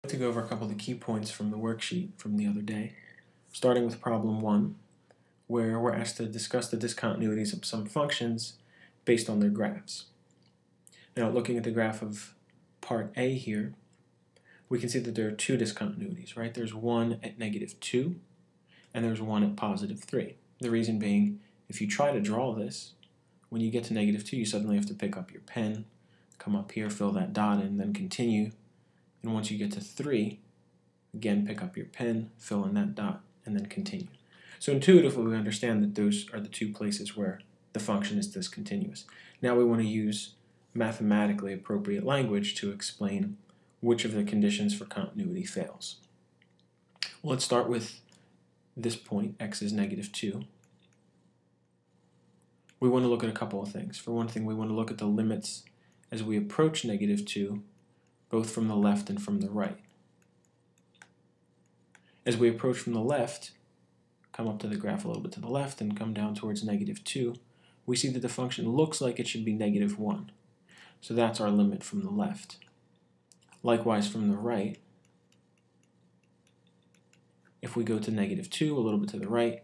To go over a couple of the key points from the worksheet from the other day, starting with problem 1, where we're asked to discuss the discontinuities of some functions based on their graphs. Now, looking at the graph of part A here, we can see that there are two discontinuities, right? There's one at -2, and there's one at +3. The reason being, if you try to draw this, when you get to -2, you suddenly have to pick up your pen, come up here, fill that dot in, then continue. And once you get to 3, again, pick up your pen, fill in that dot, and then continue. So intuitively, we understand that those are the two places where the function is discontinuous. Now we want to use mathematically appropriate language to explain which of the conditions for continuity fails. Well, let's start with this point, x is -2. We want to look at a couple of things. For one thing, we want to look at the limits as we approach -2, both from the left and from the right. As we approach from the left, come up to the graph a little bit to the left and come down towards -2, we see that the function looks like it should be -1. So that's our limit from the left. Likewise from the right, if we go to -2, a little bit to the right,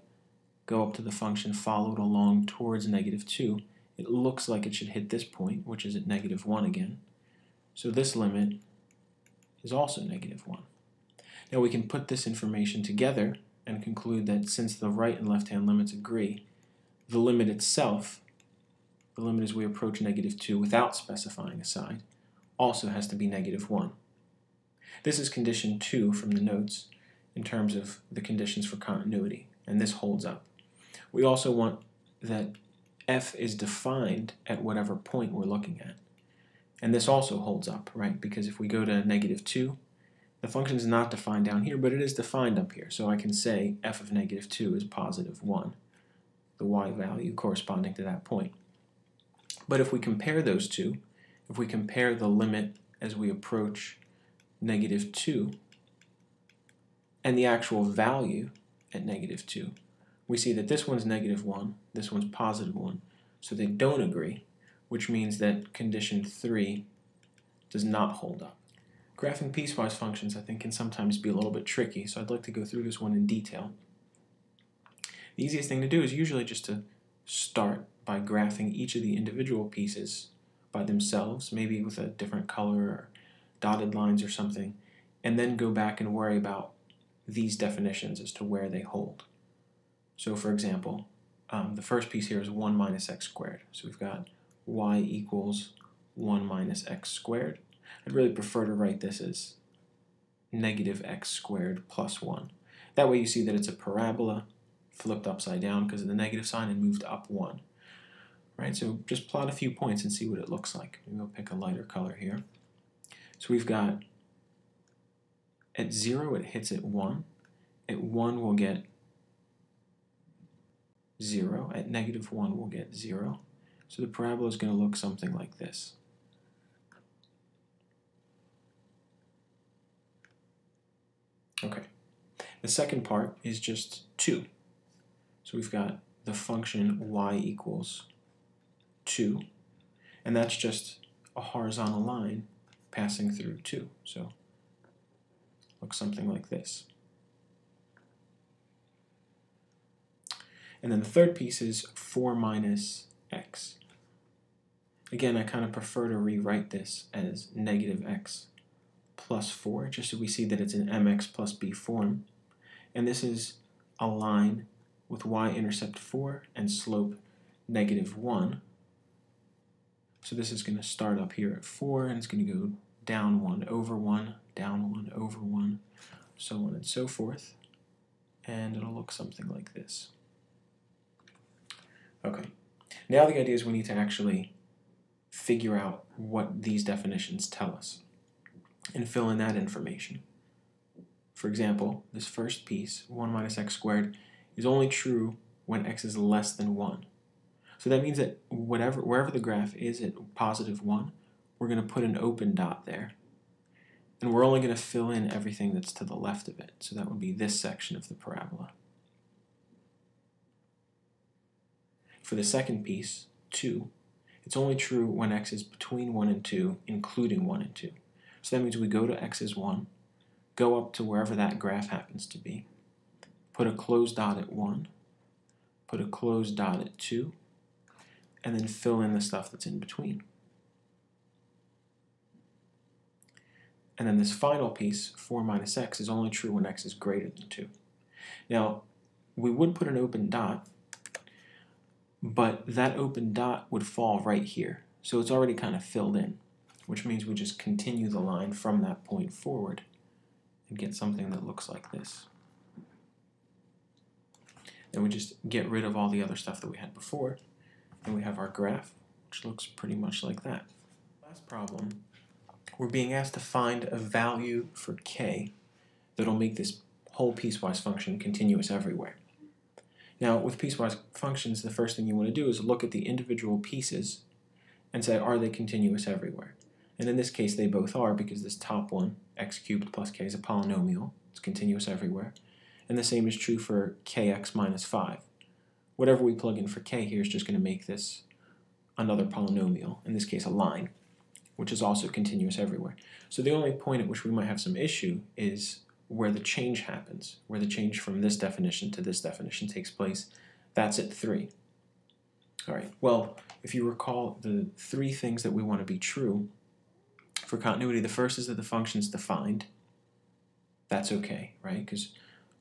go up to the function followed along towards -2, it looks like it should hit this point, which is at -1 again. So this limit is also -1. Now we can put this information together and conclude that since the right and left-hand limits agree, the limit itself, the limit as we approach -2 without specifying a side, also has to be -1. This is condition 2 from the notes in terms of the conditions for continuity, and this holds up. We also want that f is defined at whatever point we're looking at. And this also holds up, right? Because if we go to -2, the function is not defined down here, but it is defined up here. So I can say f of -2 is +1, the y value corresponding to that point. But if we compare those two, if we compare the limit as we approach -2 and the actual value at -2, we see that this one's -1, this one's +1, so they don't agree, which means that condition 3 does not hold up. Graphing piecewise functions, I think, can sometimes be a little bit tricky, so I'd like to go through this one in detail. The easiest thing to do is usually just to start by graphing each of the individual pieces by themselves, maybe with a different color or dotted lines or something, and then go back and worry about these definitions as to where they hold. So for example, the first piece here is 1 minus x squared. So we've got y equals 1 minus x squared. I'd really prefer to write this as -x squared plus 1. That way you see that it's a parabola flipped upside down because of the negative sign and moved up 1. Right? So just plot a few points and see what it looks like. Maybe we'll pick a lighter color here. So we've got at 0 it hits at 1. At 1 we'll get 0. At -1 we'll get 0. So the parabola is going to look something like this. Okay. The second part is just 2. So we've got the function y equals 2, and that's just a horizontal line passing through 2. So it looks something like this. And then the third piece is 4 minus x. Again, I kind of prefer to rewrite this as -x plus 4, just so we see that it's an mx plus b form. And this is a line with y-intercept 4 and slope -1. So this is going to start up here at 4, and it's going to go down 1 over 1, down 1 over 1, so on and so forth. And it'll look something like this. Okay, now the idea is we need to actually figure out what these definitions tell us and fill in that information. For example, this first piece, 1 minus x squared, is only true when x is less than 1. So that means that wherever the graph is at +1, we're going to put an open dot there. And we're only going to fill in everything that's to the left of it. So that would be this section of the parabola. For the second piece, 2, it's only true when x is between 1 and 2, including 1 and 2. So that means we go to x is 1, go up to wherever that graph happens to be, put a closed dot at 1, put a closed dot at 2, and then fill in the stuff that's in between. And then this final piece, 4 minus x, is only true when x is greater than 2. Now, we would put an open dot, but that open dot would fall right here. So it's already kind of filled in, which means we just continue the line from that point forward and get something that looks like this. Then we just get rid of all the other stuff that we had before, and we have our graph, which looks pretty much like that. Last problem, we're being asked to find a value for k that'll make this whole piecewise function continuous everywhere. Now, with piecewise functions, the first thing you want to do is look at the individual pieces and say, are they continuous everywhere? And in this case, they both are, because this top one, x cubed plus k, is a polynomial. It's continuous everywhere. And the same is true for kx minus 5. Whatever we plug in for k here is just going to make this another polynomial, in this case a line, which is also continuous everywhere. So the only point at which we might have some issue is where the change happens, where the change from this definition to this definition takes place. That's at 3. All right, well, if you recall the 3 things that we want to be true for continuity, the first is that the function's defined. That's okay, right? Because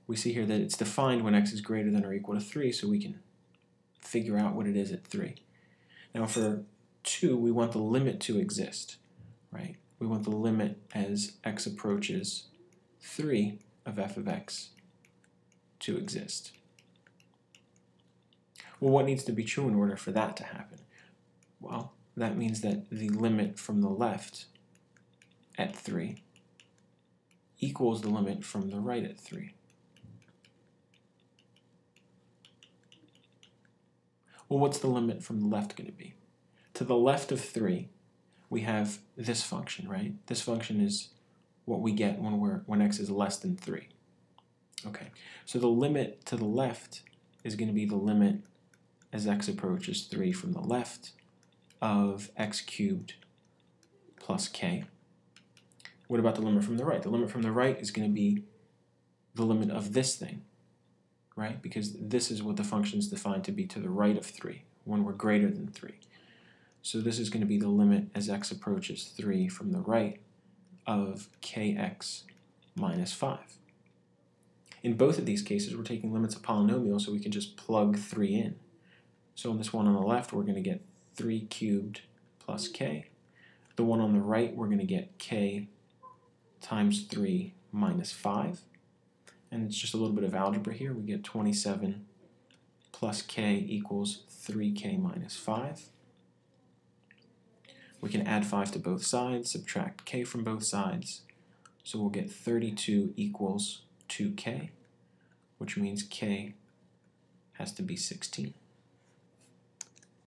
we see here that it's defined when x is greater than or equal to 3, so we can figure out what it is at 3. Now for 2, we want the limit to exist, right? We want the limit as x approaches 3 of f of x to exist. Well, what needs to be true in order for that to happen? Well, that means that the limit from the left at 3 equals the limit from the right at 3. Well, what's the limit from the left going to be? To the left of 3, we have this function, right? This function is what we get when x is less than 3. Okay, so the limit to the left is going to be the limit as x approaches 3 from the left of x cubed plus k. What about the limit from the right? The limit from the right is going to be the limit of this thing, right? Because this is what the function is defined to be to the right of 3, when we're greater than 3. So this is going to be the limit as x approaches 3 from the right of kx minus 5. In both of these cases, we're taking limits of polynomials, so we can just plug 3 in. So in this one on the left, we're going to get 3 cubed plus k. The one on the right, we're going to get k times 3 minus 5. And it's just a little bit of algebra here. We get 27 plus k equals 3k minus 5. We can add 5 to both sides, subtract k from both sides. So we'll get 32 equals 2k, which means k has to be 16.